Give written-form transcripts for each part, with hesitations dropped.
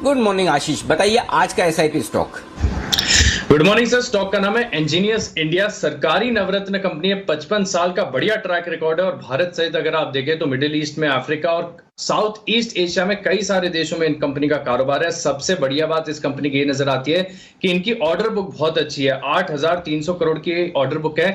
Good morning आशीष, बताइए आज का SIP stock. Good morning sir. Stock का नाम है इंजीनियर्स इंडिया। सरकारी नवरत्न कंपनी है, 55 साल का बढ़िया ट्रैक रिकॉर्ड है और भारत सहित अगर आप देखें तो मिडिल ईस्ट में, अफ्रीका और साउथ ईस्ट एशिया में कई सारे देशों में इन कंपनी का कारोबार है। सबसे बढ़िया बात इस कंपनी की ये नजर आती है कि इनकी ऑर्डर बुक बहुत अच्छी है। 8,300 करोड़ की ऑर्डर बुक है,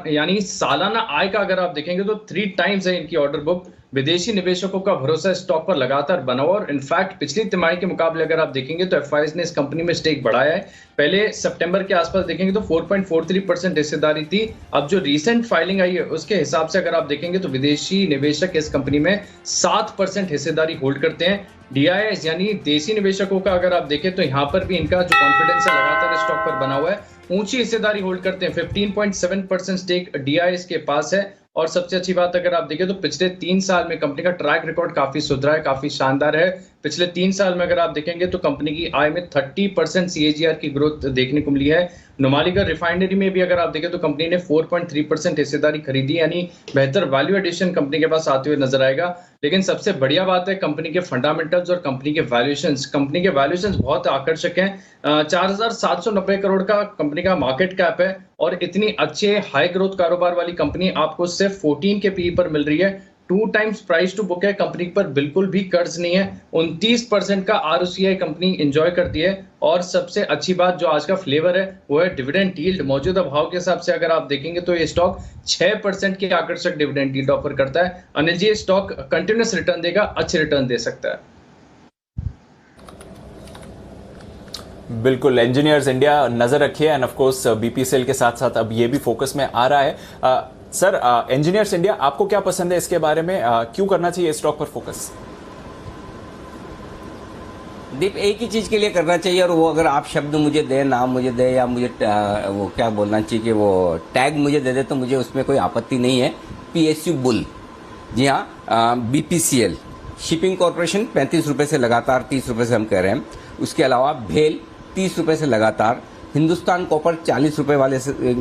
यानी सालाना आय का अगर आप देखेंगे तो 3 टाइम्स है इनकी ऑर्डर बुक। विदेशी निवेशकों का भरोसा स्टॉक पर लगातार बना हुआ और इनफैक्ट पिछली तिमाही के मुकाबले अगर आप देखेंगे तो एफआईज ने इस कंपनी में स्टेक बढ़ाया है। पहले सितंबर के आसपास देखेंगे तो 4.43% हिस्सेदारी थी। अब जो रीसेंट फाइलिंग आई है उसके हिसाब से अगर आप देखेंगे तो विदेशी निवेशक इस कंपनी में 7% हिस्सेदारी होल्ड करते हैं। डीआईएस यानी देसी निवेशकों का अगर आप देखें तो यहाँ पर भी इनका जो कॉन्फिडेंस है लगातार स्टॉक पर बना हुआ है। ऊंची हिस्सेदारी होल्ड करते हैं, 15.7% स्टेक डीआईएस के पास है। और सबसे अच्छी बात अगर आप देखें तो पिछले 3 साल में कंपनी का ट्रैक रिकॉर्ड काफी सुधरा है, काफी शानदार है। पिछले 3 साल में अगर आप देखेंगे तो कंपनी की आय में 30% सीएजीआर की ग्रोथ देखने को मिली है। नुमालीगढ़ रिफाइनरी में भी अगर आप देखें तो कंपनी ने 4.3% हिस्सेदारी खरीदी, यानी बेहतर वैल्यू एडिशन कंपनी के पास आते हुए नजर आएगा। लेकिन सबसे बढ़िया बात है कंपनी के फंडामेंटल्स और कंपनी के वैल्यूएशंस बहुत आकर्षक हैं। 4,790 करोड़ का कंपनी का मार्केट कैप है और इतनी अच्छे हाई ग्रोथ कारोबार वाली कंपनी आपको सिर्फ 14 के पीई पर मिल रही है। 2 टाइम्स प्राइस टू बुक है, कंपनी पर बिल्कुल भी कर्ज नहीं है। 29% का आरओसीआई कंपनी एंजॉय करती है। और सबसे अच्छी बात जो आज का फ्लेवर है वो है डिविडेंड यील्ड। मौजूदा भाव के हिसाब से अगर आप देखेंगे तो ये स्टॉक 6% की आकर्षक डिविडेंड यील्ड ऑफर करता है। अनिल जी, ये स्टॉक कंटिन्यूस रिटर्न देगा, अच्छे रिटर्न दे सकता है। बिल्कुल, इंजीनियर्स इंडिया नजर रखिए एंड ऑफ कोर्स बीपीसीएल के साथ साथ अब ये भी फोकस में आ रहा है। सर, इंजीनियर्स इंडिया आपको क्या पसंद है, इसके बारे में क्यों करना चाहिए स्टॉक पर फोकस? दीप, एक ही चीज के लिए करना चाहिए और वो अगर आप शब्द मुझे दे, नाम मुझे दे या मुझे वो क्या बोलना चाहिए कि वो टैग मुझे दे दे तो मुझे उसमें कोई आपत्ति नहीं है। पीएसयू बुल, जी हाँ। बीपीसीएल शिपिंग कॉर्पोरेशन 35 रुपए से लगातार 30 रुपए से हम कह रहे हैं। उसके अलावा भेल 30 रुपए से लगातार, हिंदुस्तान कॉपर 40 रुपए वाले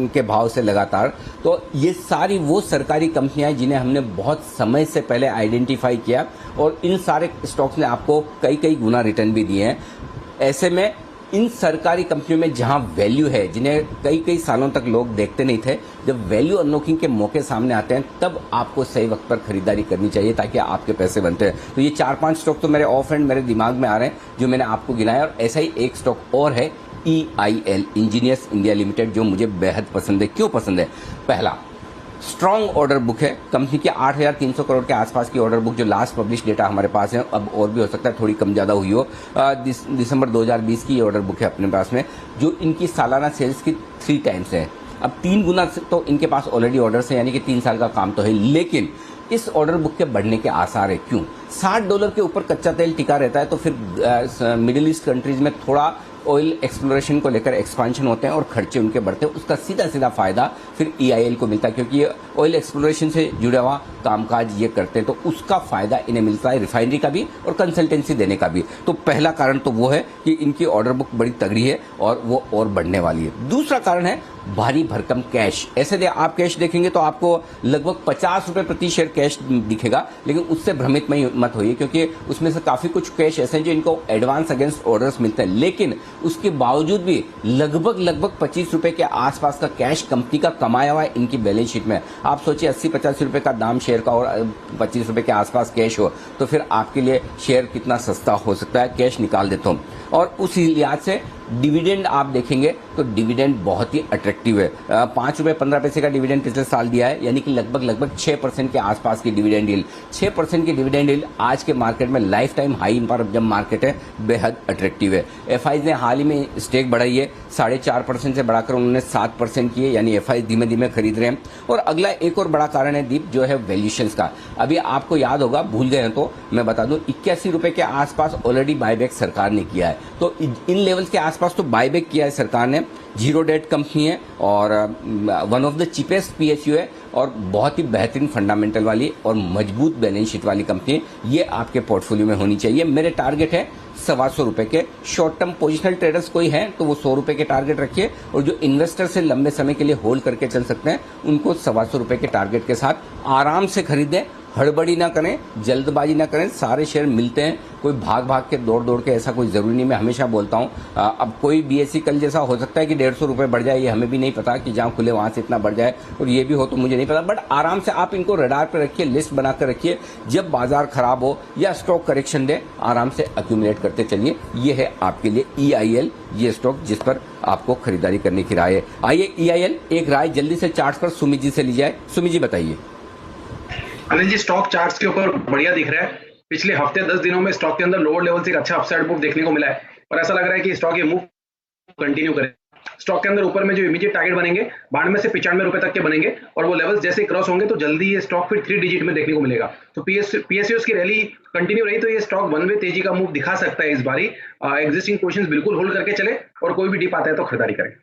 के भाव से लगातार। तो ये सारी वो सरकारी कंपनियां हैं जिन्हें हमने बहुत समय से पहले आइडेंटिफाई किया और इन सारे स्टॉक्स ने आपको कई कई गुना रिटर्न भी दिए हैं। ऐसे में इन सरकारी कंपनियों में जहां वैल्यू है, जिन्हें कई कई सालों तक लोग देखते नहीं थे, जब वैल्यू अनलॉकिंग के मौके सामने आते हैं तब आपको सही वक्त पर खरीदारी करनी चाहिए ताकि आपके पैसे बनते हैं। तो ये 4-5 स्टॉक तो मेरे ऑफ एंड मेरे दिमाग में आ रहे हैं जो मैंने आपको गिनाया। और ऐसा ही एक स्टॉक और है EIL, इंजीनियर्स इंडिया लिमिटेड, जो मुझे बेहद पसंद है। क्यों पसंद है? पहला, स्ट्रॉन्ग ऑर्डर बुक है कंपनी की। 8,300 करोड़ के आसपास की ऑर्डर बुक जो लास्ट पब्लिश डेटा हमारे पास है, अब और भी हो सकता है थोड़ी कम ज़्यादा हुई हो। दिसंबर 2020 की ऑर्डर बुक है अपने पास में, जो इनकी सालाना सेल्स की 3 टाइम्स है। अब 3 गुना तो इनके पास ऑलरेडी ऑर्डर्स है, यानी कि 3 साल का काम तो है। लेकिन इस ऑर्डर बुक के बढ़ने के आसार है। क्यों? $60 के ऊपर कच्चा तेल टिका रहता है तो फिर मिडिल ईस्ट कंट्रीज में थोड़ा ऑयल एक्सप्लोरेशन को लेकर एक्सपांशन होते हैं और खर्चे उनके बढ़ते हैं। उसका सीधा सीधा फायदा फिर EIL को मिलता है, क्योंकि ये ऑयल एक्सप्लोरेशन से जुड़ा हुआ कामकाज ये करते हैं, तो उसका फायदा इन्हें मिलता है, रिफाइनरी का भी और कंसल्टेंसी देने का भी। तो पहला कारण तो वो है कि इनकी ऑर्डर बुक बड़ी तगड़ी है और वो और बढ़ने वाली है। दूसरा कारण है भारी भरकम कैश। ऐसे आप कैश देखेंगे तो आपको लगभग 50 रुपए प्रति शेयर कैश दिखेगा, लेकिन उससे भ्रमित मत होइए, क्योंकि उसमें से काफी कुछ कैश ऐसे हैं जो इनको एडवांस अगेंस्ट ऑर्डर्स मिलते हैं। लेकिन उसके बावजूद भी लगभग 25 रुपए के आसपास का कैश कंपनी का कमाया हुआ है इनकी बैलेंस शीट में। आप सोचिए 80-85 रुपए का दाम शेयर का और 25 रुपए के आसपास कैश हो तो फिर आपके लिए शेयर कितना सस्ता हो सकता है। कैश निकाल देता हूं। और उसी लिहाज से डिविडेंड आप देखेंगे तो डिविडेंड बहुत ही अट्रैक्टिव है। 5 रुपए 15 पैसे का डिविडेंड पिछले साल दिया है, यानी कि लगभग 6% के आसपास की डिविडेंड यील्ड। 6% की डिविडेंड यील्ड आज के मार्केट में लाइफ टाइम हाई पर जब मार्केट है बेहद अट्रैक्टिव है। एफआई ने हाल ही में स्टेक बढ़ाई है, 4.5% से बढ़ाकर उन्होंने 7% की है, यानी एफआई धीमे धीमे खरीद रहे हैं। और अगला एक और बड़ा कारण है दीप, जो है वैल्यूएशंस का। अभी आपको याद होगा, भूल गए हैं तो मैं बता दूं, 81 रुपए के आसपास ऑलरेडी बायबैक सरकार ने किया है। तो इन लेवल्स के आसपास तो बायबैक किया है सरकार ने। जीरो डेट कंपनी है और one of the cheapest PSU है और बहुत ही बेहतरीन फंडामेंटल वाली और मजबूत बैलेंस शीट वाली कंपनी है। ये आपके पोर्टफोलियो में होनी चाहिए। मेरे टारगेट है 125 रुपए के। शॉर्ट टर्म पोजिशनल ट्रेडर्स कोई हैं तो वो 100 रुपए के टारगेट रखिए, और जो इन्वेस्टर से लंबे समय के लिए होल्ड करके चल सकते हैं उनको 125 रुपए के टारगेट के साथ आराम से खरीदें। हड़बड़ी ना करें, जल्दबाजी ना करें। सारे शेयर मिलते हैं, कोई भाग भाग के दौड़ के ऐसा कोई जरूरी नहीं। मैं हमेशा बोलता हूँ अब कोई BSE कल जैसा हो सकता है कि 150 रुपए बढ़ जाए, ये हमें भी नहीं पता कि जहाँ खुले वहां से इतना बढ़ जाए, और ये भी हो तो मुझे नहीं पता। बट आराम से आप इनको रडार पे रखिए, लिस्ट बनाकर रखिए। जब बाजार खराब हो या स्टॉक करेक्शन दे, आराम से अक्यूमुलेट करते चलिए। ये है आपके लिए EIL, ये स्टॉक जिस पर आपको खरीदारी करने की राय है। आइए EIL एक राय जल्दी से चार्ट पर सुमित जी से ली जाए। सुमित जी बताइए। अनिल जी, स्टॉक चार्ट्स के ऊपर बढ़िया दिख रहा है। पिछले हफ्ते 10 दिनों में स्टॉक के अंदर लोअर लेवल से एक अच्छा अपसाइड मूव देखने को मिला है, और ऐसा लग रहा है कि स्टॉक ये मूव कंटिन्यू करे। स्टॉक के अंदर ऊपर में जो इमीडिएट टारगेट बनेंगे 92 से 95 रुपए तक के बनेंगे, और वो लेवल्स जैसे क्रॉस होंगे तो जल्दी ये स्टॉक फिर 3 डिजिट में देखने को मिलेगा। तो PSUs की रैली कंटिन्यू रही तो ये स्टॉक वन वे तेजी का मूव दिखा सकता है इस बारी। एग्जिस्टिंग पोजीशंस बिल्कुल होल्ड करके चले, और कोई भी डिप आता है तो खरीदारी करें।